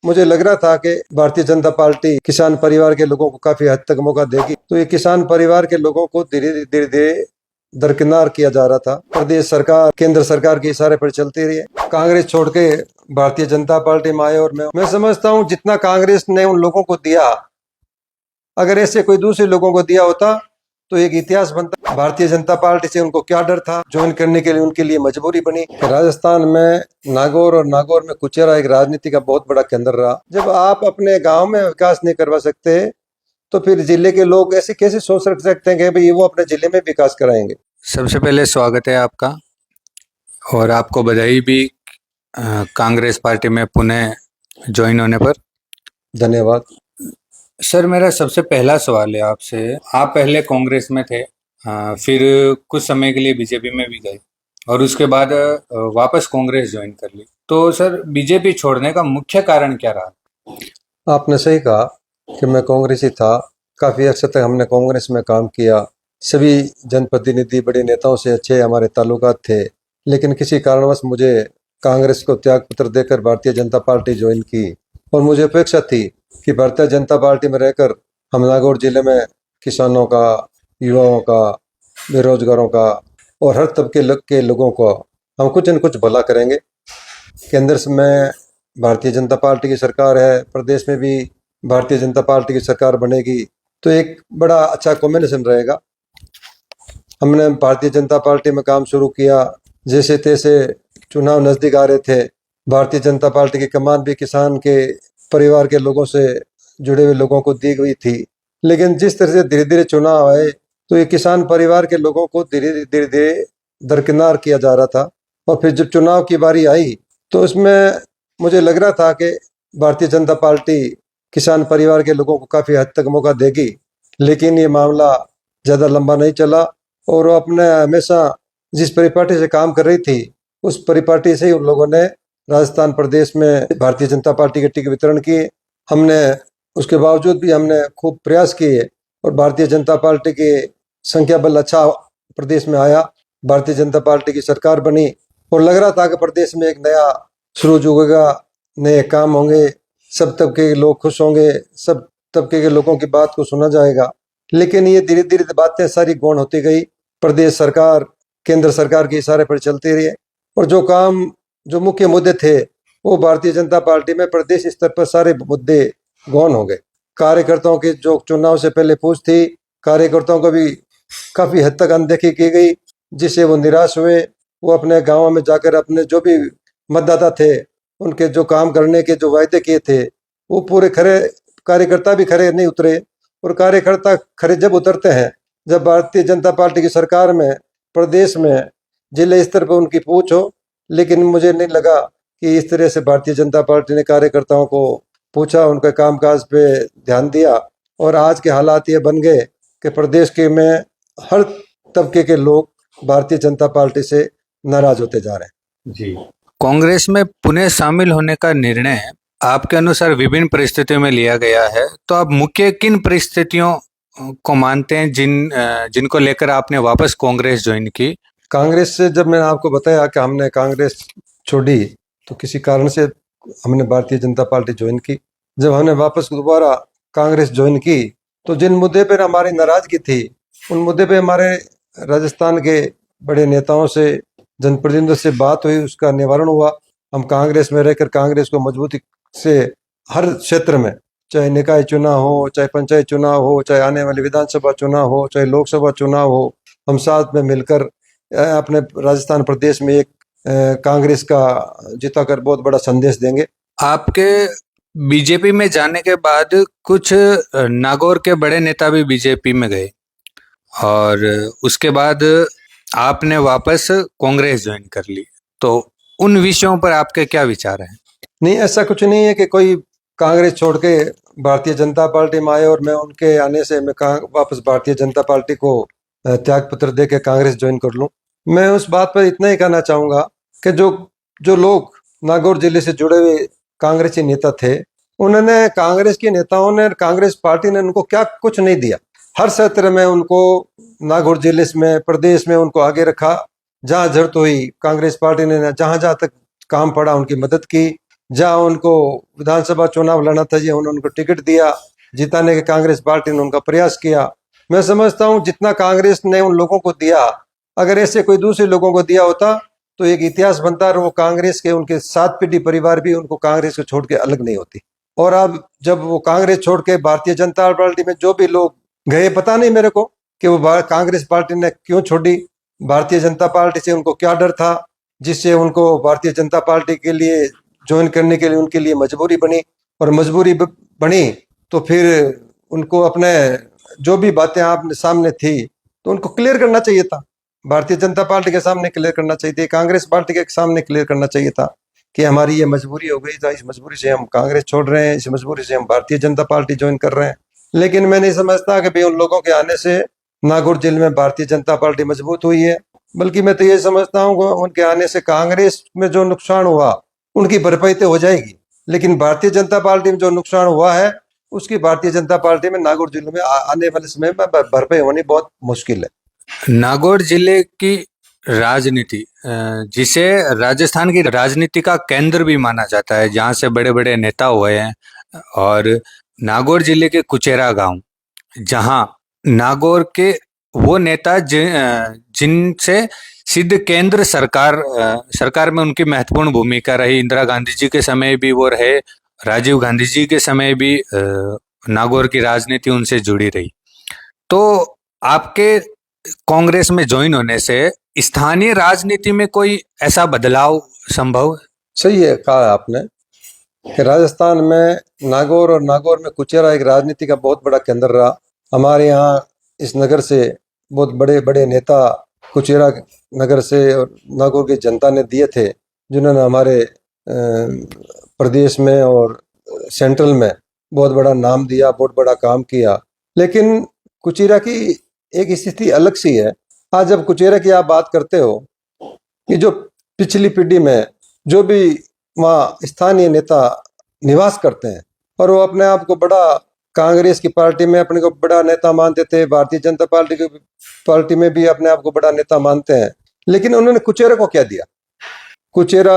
मुझे लग रहा था कि भारतीय जनता पार्टी किसान परिवार के लोगों को काफी हद तक मौका देगी, तो ये किसान परिवार के लोगों को धीरे धीरे दरकिनार किया जा रहा था। प्रदेश सरकार केंद्र सरकार के इशारे पर चलती रही है। कांग्रेस छोड़ के भारतीय जनता पार्टी में आए और मैं समझता हूँ जितना कांग्रेस ने उन लोगों को दिया, अगर ऐसे कोई दूसरे लोगों को दिया होता तो एक इतिहास बनता। भारतीय जनता पार्टी से उनको क्या डर था, ज्वाइन करने के लिए उनके लिए मजबूरी बनी। राजस्थान में नागौर और नागौर में कुचेरा एक राजनीति का बहुत बड़ा केंद्र रहा। जब आप अपने गांव में विकास नहीं करवा सकते तो फिर जिले के लोग ऐसे कैसे सोच रख सकते हैं कि भाई वो अपने जिले में विकास कराएंगे। सबसे पहले स्वागत है आपका और आपको बधाई भी कांग्रेस पार्टी में पुनः ज्वाइन होने पर। धन्यवाद सर, मेरा सबसे पहला सवाल है आपसे। आप पहले कांग्रेस में थे, फिर कुछ समय के लिए बीजेपी में भी गए और उसके बाद वापस कांग्रेस ज्वाइन कर ली। तो सर, बीजेपी छोड़ने का मुख्य कारण क्या रहा? आपने सही कहा कि मैं कांग्रेसी था। काफी अर्से तक हमने कांग्रेस में काम किया। सभी जनप्रतिनिधि बड़े नेताओं से अच्छे हमारे ताल्लुकात थे, लेकिन किसी कारणवश मुझे कांग्रेस को त्याग पत्र देकर भारतीय जनता पार्टी ज्वाइन की। और मुझे अपेक्षा थी कि भारतीय जनता पार्टी में रहकर हम नागौर जिले में किसानों का, युवाओं का, बेरोजगारों का और हर तबके के लोगों को हम कुछ न कुछ भला करेंगे। केंद्र में भारतीय जनता पार्टी की सरकार है, प्रदेश में भी भारतीय जनता पार्टी की सरकार बनेगी, तो एक बड़ा अच्छा कॉम्बिनेशन रहेगा। हमने भारतीय जनता पार्टी में काम शुरू किया। जैसे तैसे चुनाव नजदीक आ रहे थे, भारतीय जनता पार्टी की कमान भी किसान के परिवार के लोगों से जुड़े हुए लोगों को दी गई थी। लेकिन जिस तरह से धीरे धीरे चुनाव आए तो ये किसान परिवार के लोगों को धीरे धीरे दरकिनार किया जा रहा था। और फिर जब चुनाव की बारी आई तो उसमें मुझे लग रहा था कि भारतीय जनता पार्टी किसान परिवार के लोगों को काफी हद तक मौका देगी, लेकिन ये मामला ज्यादा लंबा नहीं चला और वो अपने हमेशा जिस परिपाटी से काम कर रही थी उस परिपाटी से ही उन लोगों ने राजस्थान प्रदेश में भारतीय जनता पार्टी के टिकट वितरण किए। हमने उसके बावजूद भी हमने खूब प्रयास किए और भारतीय जनता पार्टी की संख्या बल अच्छा प्रदेश में आया। भारतीय जनता पार्टी की सरकार बनी और लग रहा था कि प्रदेश में एक नया सूरज उगेगा, नए काम होंगे, सब तबके के लोग खुश होंगे, सब तबके के लोगों की बात को सुना जाएगा। लेकिन ये धीरे धीरे बातें सारी गौण होती गई। प्रदेश सरकार केंद्र सरकार के इशारे पर चलती रही और जो मुख्य मुद्दे थे वो भारतीय जनता पार्टी में प्रदेश स्तर पर सारे मुद्दे गौण हो गए। कार्यकर्ताओं की जो चुनाव से पहले पूछ थी, कार्यकर्ताओं को भी काफी हद तक अनदेखी की गई, जिससे वो निराश हुए। वो अपने गाँव में जाकर अपने जो भी मतदाता थे उनके जो काम करने के जो वायदे किए थे वो पूरे खरे, कार्यकर्ता भी खरे नहीं उतरे। और कार्यकर्ता खरे जब उतरते हैं जब भारतीय जनता पार्टी की सरकार में प्रदेश में जिले स्तर पर उनकी पूछ हो। लेकिन मुझे नहीं लगा कि इस तरह से भारतीय जनता पार्टी ने कार्यकर्ताओं को पूछा, उनके कामकाज पे ध्यान दिया और आज के हालात ये बन गए कि प्रदेश के में हर तबके के लोग भारतीय जनता पार्टी से नाराज होते जा रहे हैं। जी, कांग्रेस में पुनः शामिल होने का निर्णय आपके अनुसार विभिन्न परिस्थितियों में लिया गया है, तो आप मुख्य किन परिस्थितियों को मानते हैं जिनको लेकर आपने वापस कांग्रेस ज्वाइन की? कांग्रेस से जब मैंने आपको बताया कि हमने कांग्रेस छोड़ी तो किसी कारण से हमने भारतीय जनता पार्टी ज्वाइन की। जब हमने वापस दोबारा कांग्रेस ज्वाइन की तो जिन मुद्दे पर हमारी नाराजगी थी उन मुद्दे पे हमारे राजस्थान के बड़े नेताओं से, जनप्रतिनिधियों से बात हुई, उसका निवारण हुआ। हम कांग्रेस में रहकर कांग्रेस को मजबूती से हर क्षेत्र में, चाहे निकाय चुनाव हो, चाहे पंचायत चुनाव हो, चाहे आने वाले विधानसभा चुनाव हो, चाहे लोकसभा चुनाव हो, हम साथ में मिलकर अपने राजस्थान प्रदेश में एक कांग्रेस का जिताकर बहुत बड़ा संदेश देंगे। आपके बीजेपी में जाने के बाद कुछ नागौर के बड़े नेता भी बीजेपी में गए और उसके बाद आपने वापस कांग्रेस ज्वाइन कर ली, तो उन विषयों पर आपके क्या विचार हैं? नहीं, ऐसा कुछ नहीं है कि कोई कांग्रेस छोड़ के भारतीय जनता पार्टी में आए और मैं उनके आने से मैं वापस भारतीय जनता पार्टी को त्याग पत्र दे के कांग्रेस ज्वाइन कर लूं। मैं उस बात पर इतना ही कहना चाहूंगा कि जो लोग नागौर जिले से जुड़े हुए कांग्रेसी नेता थे, उन्होंने कांग्रेस के नेताओं ने, कांग्रेस पार्टी ने उनको क्या कुछ नहीं दिया। हर क्षेत्र में उनको नागौर जिले में, प्रदेश में उनको आगे रखा। जहां जरूरत हुई कांग्रेस पार्टी ने जहां जहां तक काम पड़ा उनकी मदद की। जहां उनको विधानसभा चुनाव लड़ना था, जी उन्होंने उनको टिकट दिया, जिताने के कांग्रेस पार्टी ने उनका प्रयास किया। मैं समझता हूं जितना कांग्रेस ने उन लोगों को दिया, अगर ऐसे कोई दूसरे लोगों को दिया होता तो एक इतिहास बनता और वो कांग्रेस के उनके 7 पीढ़ी परिवार भी उनको कांग्रेस को छोड़ के अलग नहीं होती। और अब जब वो कांग्रेस छोड़ के भारतीय जनता पार्टी में जो भी लोग गए, पता नहीं मेरे को कि वो कांग्रेस पार्टी ने क्यों छोड़ी, भारतीय जनता पार्टी से उनको क्या डर था जिससे उनको भारतीय जनता पार्टी के लिए ज्वाइन करने के लिए उनके लिए मजबूरी बनी। और मजबूरी बनी तो फिर उनको अपने जो भी बातें आप सामने थी तो उनको क्लियर करना चाहिए था, भारतीय जनता पार्टी के सामने क्लियर करना चाहिए था, कांग्रेस पार्टी के सामने क्लियर करना चाहिए था कि हमारी ये मजबूरी हो गई था, इस मजबूरी से हम कांग्रेस छोड़ रहे हैं, इस मजबूरी से हम भारतीय जनता पार्टी ज्वाइन कर रहे हैं। लेकिन मैं नहीं समझता कि भाई उन लोगों के आने से नागौर जिले में भारतीय जनता पार्टी मजबूत हुई है, बल्कि मैं तो ये समझता हूँ कि उनके आने से कांग्रेस में जो नुकसान हुआ उनकी भरपाई तो हो जाएगी, लेकिन भारतीय जनता पार्टी में जो नुकसान हुआ है उसकी भारतीय जनता पार्टी में नागौर जिले में आने वाले समय में भरपाई होनी बहुत मुश्किल है। नागौर जिले की राजनीति जिसे राजस्थान की राजनीति का केंद्र भी माना जाता है, जहाँ से बड़े बड़े नेता हुए हैं, और नागौर जिले के कुचेरा गांव, जहाँ नागौर के वो नेता जिनसे सिद्ध केंद्र सरकार में उनकी महत्वपूर्ण भूमिका रही, इंदिरा गांधी जी के समय भी वो रहे, राजीव गांधी जी के समय भी नागौर की राजनीति उनसे जुड़ी रही। तो आपके कांग्रेस में ज्वाइन होने से स्थानीय राजनीति में कोई ऐसा बदलाव संभव है? सही है कहा आपने कि राजस्थान में नागौर और नागौर में कुचेरा एक राजनीति का बहुत बड़ा केंद्र रहा। हमारे यहाँ इस नगर से बहुत बड़े बड़े नेता कुचेरा नगर से और नागौर की जनता ने दिए थे, जिन्होंने हमारे प्रदेश में और सेंट्रल में बहुत बड़ा नाम दिया, बहुत बड़ा काम किया। लेकिन कुचेरा की एक स्थिति अलग सी है। आज जब कुचेरा की आप बात करते हो कि जो पिछली पीढ़ी में जो भी वहाँ स्थानीय नेता निवास करते हैं और वो अपने आप को बड़ा कांग्रेस की पार्टी में अपने को बड़ा नेता मानते थे, भारतीय जनता पार्टी में भी अपने आप को बड़ा नेता मानते हैं, लेकिन उन्होंने कुचेरा को क्या दिया? कुचेरा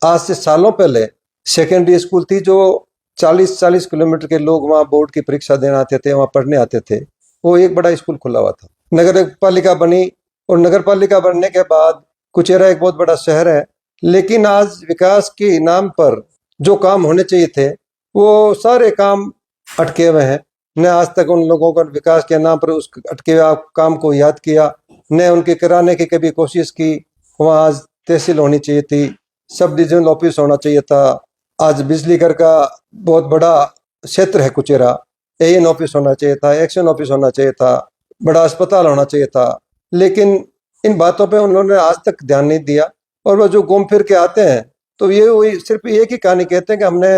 आज से सालों पहले सेकेंडरी स्कूल थी जो 40-40 किलोमीटर के लोग वहाँ बोर्ड की परीक्षा देने आते थे, वहाँ पढ़ने आते थे। वो एक बड़ा स्कूल खुला हुआ था। नगर पालिका बनी और नगर पालिका बनने के बाद कुचेरा एक बहुत बड़ा शहर है, लेकिन आज विकास के नाम पर जो काम होने चाहिए थे वो सारे काम अटके हुए हैं। न आज तक उन लोगों को विकास के नाम पर उस अटके हुए काम को याद किया, न उनके कराने की कभी कोशिश की। वहाँ आज तहसील होनी चाहिए थी, सब डिविजनल ऑफिस होना चाहिए था। आज बिजली घर का बहुत बड़ा क्षेत्र है कुचेरा, एएन ऑफिस होना चाहिए था, एक्शन ऑफिस होना चाहिए था, बड़ा अस्पताल होना चाहिए था। लेकिन इन बातों पे उन्होंने आज तक ध्यान नहीं दिया। और वो जो घूम फिर के आते हैं तो ये वही सिर्फ एक ही कहानी कहते हैं कि हमने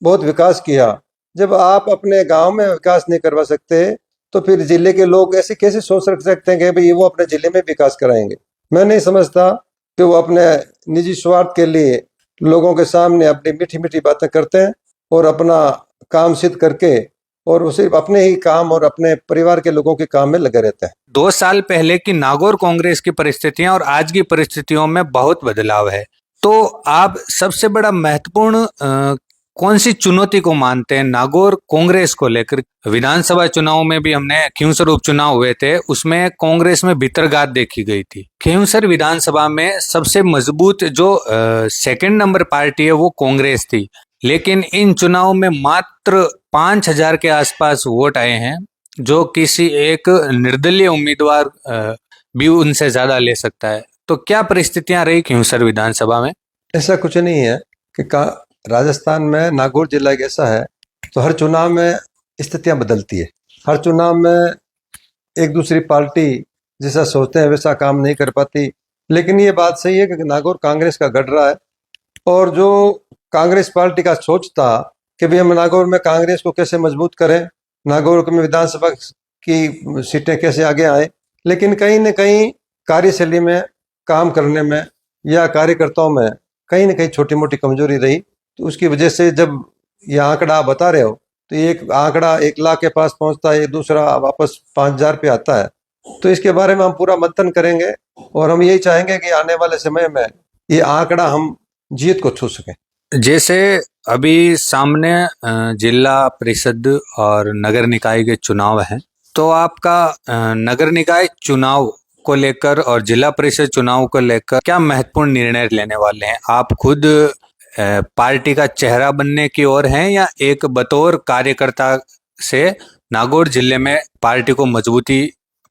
बहुत विकास किया। जब आप अपने गांव में विकास नहीं करवा सकते तो फिर जिले के लोग ऐसे कैसे सोच सकते हैं कि भाई वो अपने जिले में विकास कराएंगे? मैं नहीं समझता कि वो अपने निजी स्वार्थ के लिए लोगों के सामने अपनी मीठी मीठी बातें करते हैं और अपना काम सिद्ध करके और वो सिर्फ अपने ही काम और अपने परिवार के लोगों के काम में लगे रहते हैं। 2 साल पहले की नागौर कांग्रेस की परिस्थितियां और आज की परिस्थितियों में बहुत बदलाव है। तो आप सबसे बड़ा महत्वपूर्ण कौन सी चुनौती को मानते हैं नागौर कांग्रेस को लेकर? विधानसभा चुनाव में भी हमने खींवसर उपचुनाव हुए थे, उसमें कांग्रेस में भीतरघात देखी गई थी। खींवसर विधानसभा में सबसे मजबूत जो सेकंड नंबर पार्टी है वो कांग्रेस थी, लेकिन इन चुनाव में मात्र 5,000 के आसपास वोट आए हैं, जो किसी एक निर्दलीय उम्मीदवार भी उनसे ज्यादा ले सकता है। तो क्या परिस्थितियां रही खींवसर विधानसभा में? ऐसा कुछ नहीं है कि राजस्थान में नागौर जिला एक ऐसा है तो हर चुनाव में स्थितियां बदलती है। हर चुनाव में एक दूसरी पार्टी जैसा सोचते हैं वैसा काम नहीं कर पाती। लेकिन ये बात सही है कि नागौर कांग्रेस का गढ़ रहा है और जो कांग्रेस पार्टी का सोच था कि भाई हम नागौर में कांग्रेस को कैसे मजबूत करें, नागौर में विधानसभा की सीटें कैसे आगे आए, लेकिन कहीं न कहीं कार्यशैली में काम करने में या कार्यकर्ताओं में कहीं न कहीं छोटी मोटी कमजोरी रही। तो उसकी वजह से जब ये आंकड़ा आप बता रहे हो तो एक आंकड़ा 1 लाख के पास पहुंचता है, दूसरा वापस 5,000 पे आता है। तो इसके बारे में हम पूरा मंथन करेंगे और हम यही चाहेंगे कि आने वाले समय में ये आंकड़ा हम जीत को छू सकें। जैसे अभी सामने जिला परिषद और नगर निकाय के चुनाव हैं, तो आपका नगर निकाय चुनाव को लेकर और जिला परिषद चुनाव को लेकर क्या महत्वपूर्ण निर्णय लेने वाले हैं? आप खुद पार्टी का चेहरा बनने की ओर हैं या एक बतौर कार्यकर्ता से नागौर जिले में पार्टी को मजबूती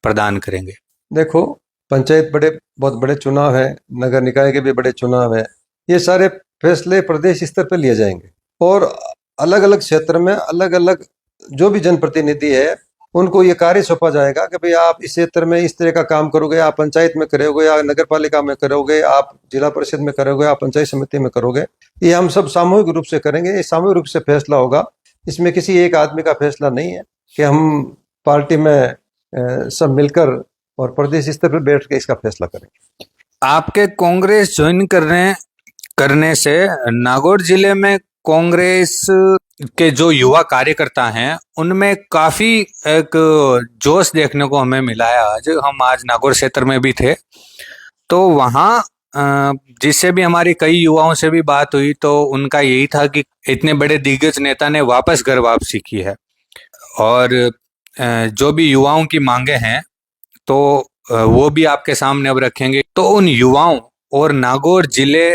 प्रदान करेंगे? देखो, पंचायत बहुत बड़े चुनाव हैं, नगर निकाय के भी बड़े चुनाव हैं। ये सारे फैसले प्रदेश स्तर पर लिए जाएंगे और अलग अलग क्षेत्र में अलग अलग जो भी जनप्रतिनिधि है उनको ये कार्य सौंपा जाएगा कि भाई आप इस क्षेत्र में इस तरह का काम करोगे, आप पंचायत में करोगे या नगर पालिका में करोगे, आप जिला परिषद में करोगे, आप पंचायत समिति में करोगे। ये हम सब सामूहिक रूप से करेंगे, ये सामूहिक रूप से फैसला होगा। इसमें किसी एक आदमी का फैसला नहीं है कि हम पार्टी में सब मिलकर और प्रदेश स्तर पर बैठ के इसका फैसला करेंगे। आपके कांग्रेस ज्वाइन करने से नागौर जिले में कांग्रेस के जो युवा कार्यकर्ता हैं उनमें काफी एक जोश देखने को हमें मिला है। आज नागौर क्षेत्र में भी थे, तो वहाँ जिससे भी हमारी कई युवाओं से भी बात हुई तो उनका यही था कि इतने बड़े दिग्गज नेता ने वापस घर वापसी की है और जो भी युवाओं की मांगे हैं तो वो भी आपके सामने अब रखेंगे। तो उन युवाओं और नागौर जिले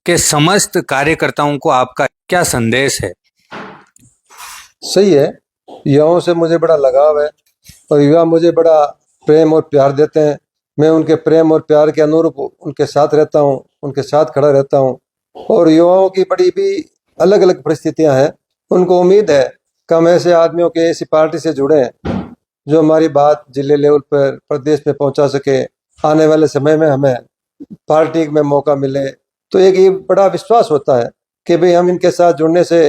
के समस्त कार्यकर्ताओं को आपका क्या संदेश है? सही है, युवाओं से मुझे बड़ा लगाव है और युवा मुझे बड़ा प्रेम और प्यार देते हैं। मैं उनके प्रेम और प्यार के अनुरूप उनके साथ रहता हूँ, उनके साथ खड़ा रहता हूँ। और युवाओं की बड़ी भी अलग अलग परिस्थितियां हैं। उनको उम्मीद है कि हम ऐसे आदमियों के ऐसी पार्टी से जुड़े हैं जो हमारी बात जिले लेवल पर प्रदेश में पहुंचा सके। आने वाले समय में हमें पार्टी में मौका मिले तो एक ये बड़ा विश्वास होता है कि भाई हम इनके साथ जुड़ने से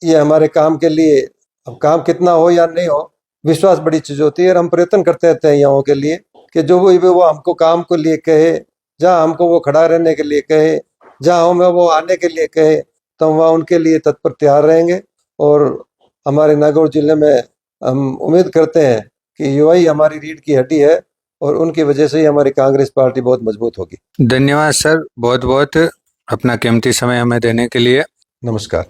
ये हमारे काम के लिए, अब काम कितना हो या नहीं हो, विश्वास बड़ी चीज़ होती है। और हम प्रयत्न करते रहते हैं युवाओं के लिए कि जो वो हमको काम के लिए कहे, जहाँ हमको वो खड़ा रहने के लिए कहे, जहाँ हमें वो आने के लिए कहे, तो हम वहाँ उनके लिए तत्पर तैयार रहेंगे। और हमारे नागौर जिले में हम उम्मीद करते हैं कि युवा ही हमारी रीढ़ की हड्डी है और उनकी वजह से ही हमारी कांग्रेस पार्टी बहुत मजबूत होगी। धन्यवाद सर, बहुत बहुत अपना कीमती समय हमें देने के लिए। नमस्कार।